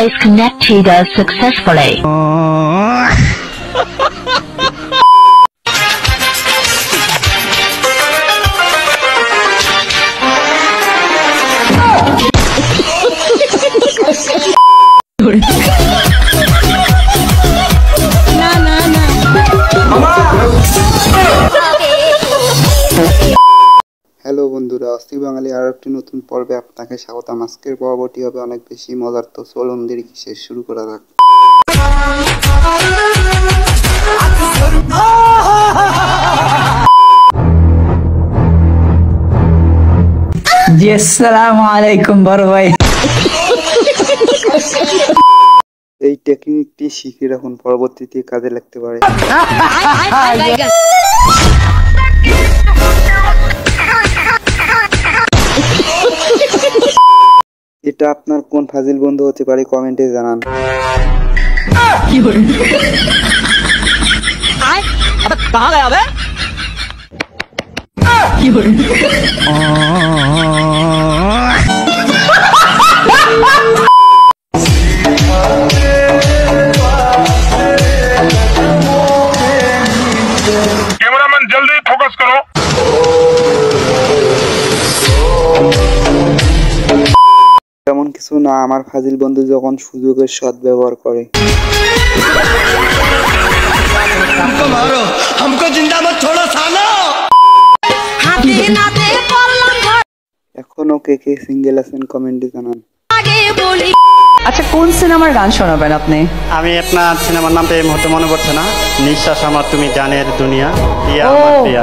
is connected successfully. Hello বন্ধুরা, অস্থি বাঙালি আর একটি নতুন পর্বে আপনাকে স্বাগতম। আজকের পর্বটি হবে অনেক বেশি মজার, তো চলুন দেরি কিসের, শুরু করা যাক। জি আসসালামু আলাইকুম বড় ভাই। এই টেকনিকটি শিখে রাখুন, পরবর্তীতে কাজে লাগতে পারে। এটা আপনার কোন ফাজিল বন্ধু হতে পারে, কমেন্টে জানান। कैमरामैन जल्दी फोकस करो। তেমন কিছু না, আমার ফাজিল বন্ধু যখন সুযোগের সদ্ব্যবহার করে। এখনো কে কে সিঙ্গেল আছেন, কমেন্টে জানান। আচ্ছা, কোন সিনেমার গান শোনাবেন আপনি? আমি আপনার সিনেমার নামটা এই মুহূর্তে মনে পড়ছে না। নিঃশ্বাস আমার তুমি জানের দুনিয়া, প্রিয়া আমার প্রিয়া,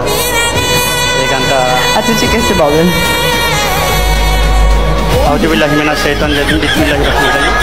এই গানটা। আচ্ছা ঠিক আছে, বলেন। আউযুবিল্লাহি মিনাশ শাইতানির রাজিম, বিসমিল্লাহির রহমানির রহিম।